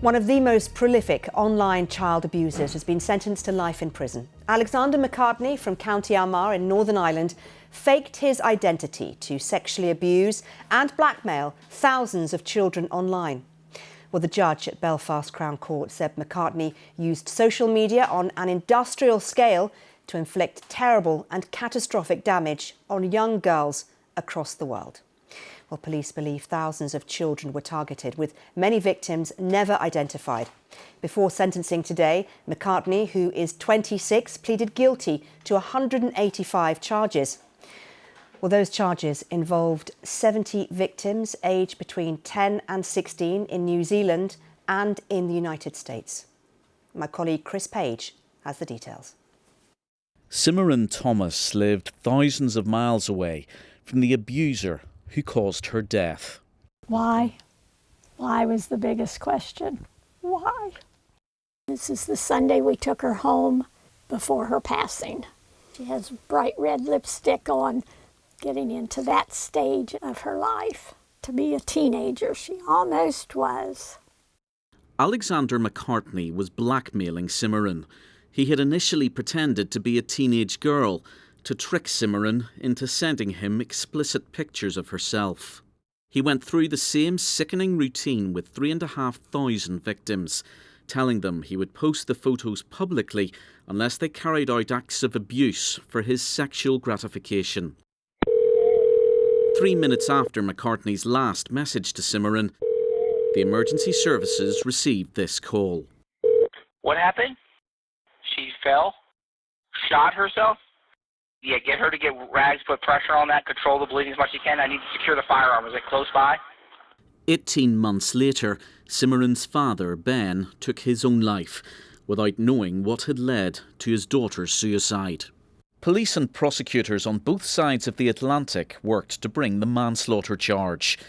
One of the most prolific online child abusers has been sentenced to life in prison. Alexander McCartney from County Armagh in Northern Ireland faked his identity to sexually abuse and blackmail thousands of children online. Well, the judge at Belfast Crown Court said McCartney used social media on an industrial scale to inflict terrible and catastrophic damage on young girls across the world. Well, police believe thousands of children were targeted, with many victims never identified. Before sentencing today, McCartney, who is 26, pleaded guilty to 185 charges. Well, those charges involved 70 victims aged between 10 and 16 in New Zealand and in the United States. My colleague Chris Page has the details. Cimarron Thomas lived thousands of miles away from the abuser who caused her death. Why? Why was the biggest question. Why? This is the Sunday we took her home before her passing. She has bright red lipstick on, getting into that stage of her life. To be a teenager, she almost was. Alexander McCartney was blackmailing Cimarron. He had initially pretended to be a teenage girl to trick Cimarron into sending him explicit pictures of herself. He went through the same sickening routine with 3,500 victims, telling them he would post the photos publicly unless they carried out acts of abuse for his sexual gratification. 3 minutes after McCartney's last message to Cimarron, the emergency services received this call. What happened? She fell? Shot herself? Yeah, get her to get rags, put pressure on that, control the bleeding as much as you can. I need to secure the firearm. Is it close by? 18 months later, Cimarron's father, Ben, took his own life without knowing what had led to his daughter's suicide. Police and prosecutors on both sides of the Atlantic worked to bring the manslaughter charge.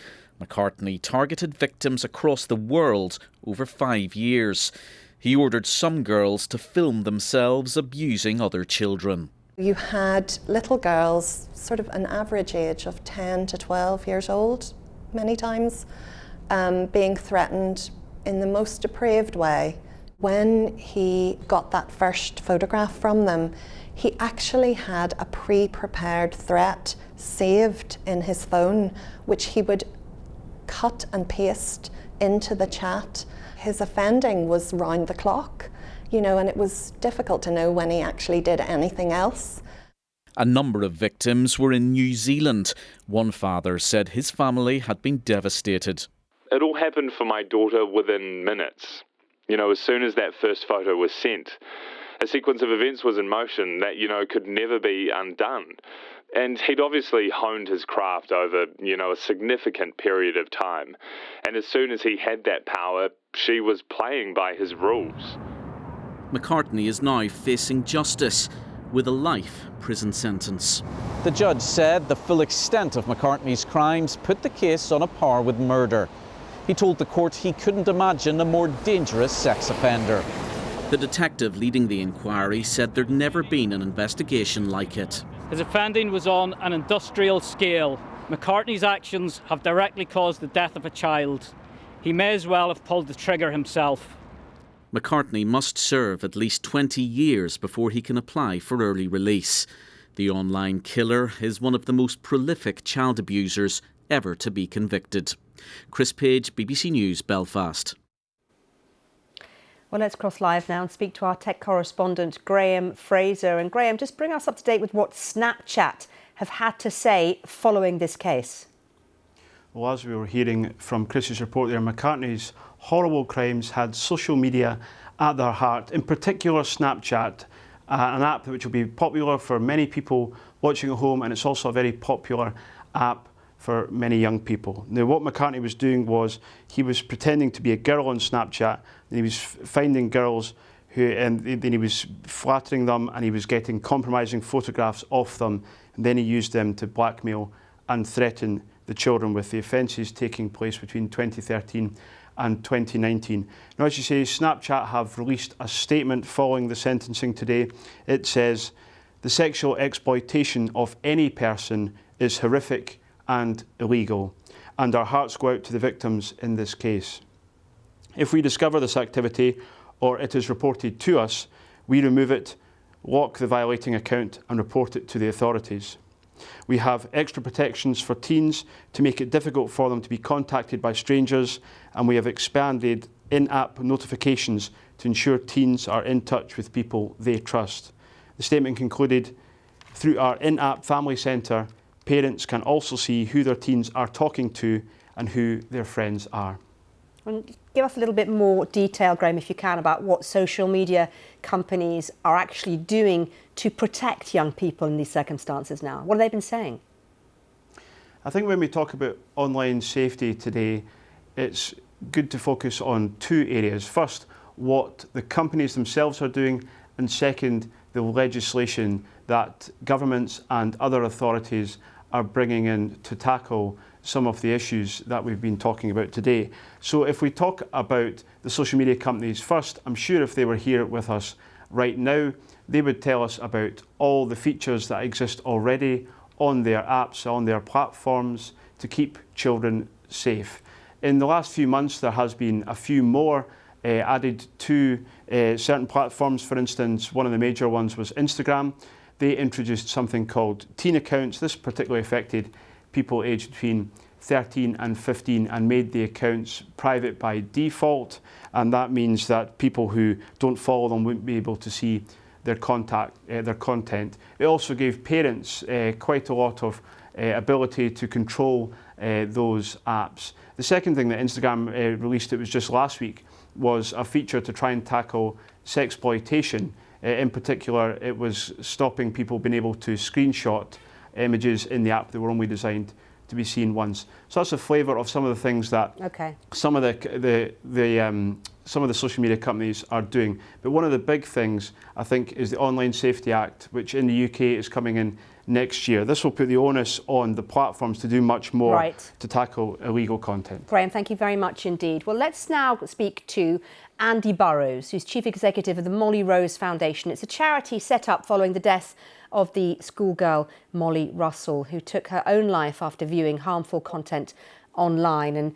McCartney targeted victims across the world over 5 years. He ordered some girls to film themselves abusing other children. You had little girls, sort of an average age of 10 to 12 years old, many times, being threatened in the most depraved way. When he got that first photograph from them, he actually had a pre-prepared threat saved in his phone, which he would cut and paste into the chat. His offending was round the clock, and it was difficult to know when he actually did anything else. A number of victims were in New Zealand. One father said his family had been devastated. It all happened for my daughter within minutes. As soon as that first photo was sent, a sequence of events was in motion that, could never be undone. And he'd obviously honed his craft over, a significant period of time. And as soon as he had that power, she was playing by his rules. McCartney is now facing justice with a life prison sentence. The judge said the full extent of McCartney's crimes put the case on a par with murder. He told the court he couldn't imagine a more dangerous sex offender. The detective leading the inquiry said there'd never been an investigation like it. His offending was on an industrial scale. McCartney's actions have directly caused the death of a child. He may as well have pulled the trigger himself. McCartney must serve at least 20 years before he can apply for early release. The online killer is one of the most prolific child abusers ever to be convicted. Chris Page, BBC News, Belfast. Well, let's cross live now and speak to our tech correspondent, Graham Fraser. And Graham, just bring us up to date with what Snapchat have had to say following this case. Well, as we were hearing from Chris's report there, McCartney's horrible crimes had social media at their heart, in particular Snapchat, an app which will be popular for many people watching at home, and it's also a very popular app for many young people. Now, what McCartney was doing was he was pretending to be a girl on Snapchat, and he was finding girls and then he was flattering them, and he was getting compromising photographs of them, and then he used them to blackmail and threaten the children, with the offences taking place between 2013 and 2019. Now, as you say, Snapchat have released a statement following the sentencing today. It says, "The sexual exploitation of any person is horrific and illegal, and our hearts go out to the victims in this case. If we discover this activity or it is reported to us, we remove it, lock the violating account and report it to the authorities. We have extra protections for teens to make it difficult for them to be contacted by strangers, and we have expanded in-app notifications to ensure teens are in touch with people they trust. The statement concluded, through our in-app family centre, parents can also see who their teens are talking to and who their friends are. And give us a little bit more detail, Graham, if you can, about what social media companies are actually doing to protect young people in these circumstances now. What have they been saying? I think when we talk about online safety today, it's good to focus on two areas. First, what the companies themselves are doing, and second, the legislation that governments and other authorities are bringing in to tackle some of the issues that we've been talking about today. So if we talk about the social media companies first, I'm sure if they were here with us right now, they would tell us about all the features that exist already on their apps, on their platforms to keep children safe. In the last few months, there has been a few more added to certain platforms. For instance, one of the major ones was Instagram. They introduced something called teen accounts. This particularly affected people aged between 13 and 15 and made the accounts private by default. And that means that people who don't follow them wouldn't be able to see their content. It also gave parents quite a lot of ability to control those apps. The second thing that Instagram released, it was just last week, was a feature to try and tackle sexploitation. In particular, it was stopping people being able to screenshot images in the app that were only designed to be seen once. So that's a flavour of some of the things that some of the social media companies are doing. But one of the big things, I think, is the Online Safety Act, which in the UK is coming in next year. This will put the onus on the platforms to do much more to tackle illegal content. Graham, thank you very much indeed. Well, let's now speak to Andy Burrows, who's Chief Executive of the Molly Rose Foundation. It's a charity set up following the death of the schoolgirl Molly Russell, who took her own life after viewing harmful content online. And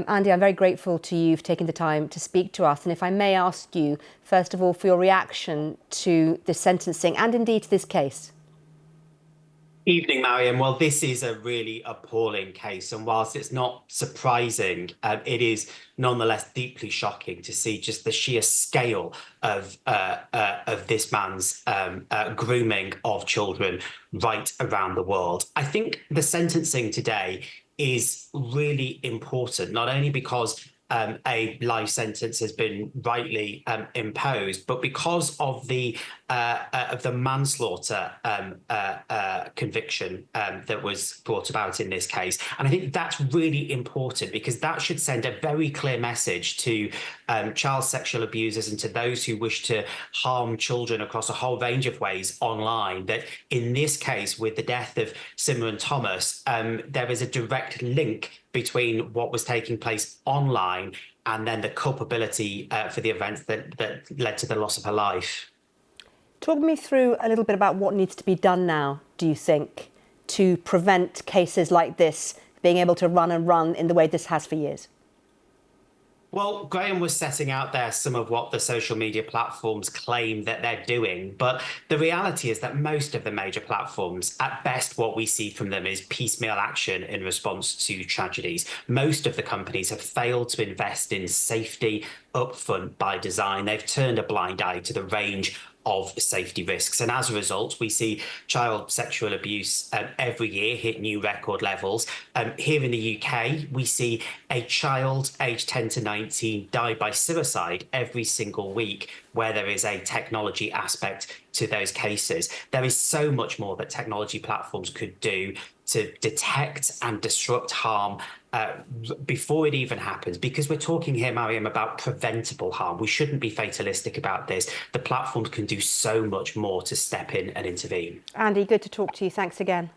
Andy, I'm very grateful to you for taking the time to speak to us. And if I may ask you, first of all, for your reaction to this sentencing and indeed to this case. Evening, Mariam. Well, this is a really appalling case, and whilst it's not surprising, it is nonetheless deeply shocking to see just the sheer scale of this man's grooming of children right around the world. I think the sentencing today is really important, not only because a life sentence has been rightly imposed, but because of the manslaughter conviction that was brought about in this case. And I think that's really important because that should send a very clear message to child sexual abusers and to those who wish to harm children across a whole range of ways online, that in this case, with the death of Cimarron Thomas, there is a direct link between what was taking place online and then the culpability for the events that led to the loss of her life. Talk me through a little bit about what needs to be done now, do you think, to prevent cases like this being able to run in the way this has for years? Well, Graham was setting out there some of what the social media platforms claim that they're doing, but the reality is that most of the major platforms, at best, what we see from them is piecemeal action in response to tragedies. Most of the companies have failed to invest in safety upfront by design. They've turned a blind eye to the range of safety risks. And as a result, we see child sexual abuse every year hit new record levels. Here in the UK, we see a child aged 10 to 19 die by suicide every single week, where there is a technology aspect to those cases. There is so much more that technology platforms could do to detect and disrupt harm before it even happens, because we're talking here, Mariam, about preventable harm. We shouldn't be fatalistic about this. The platforms can do so much more to step in and intervene. Andy, good to talk to you. Thanks again.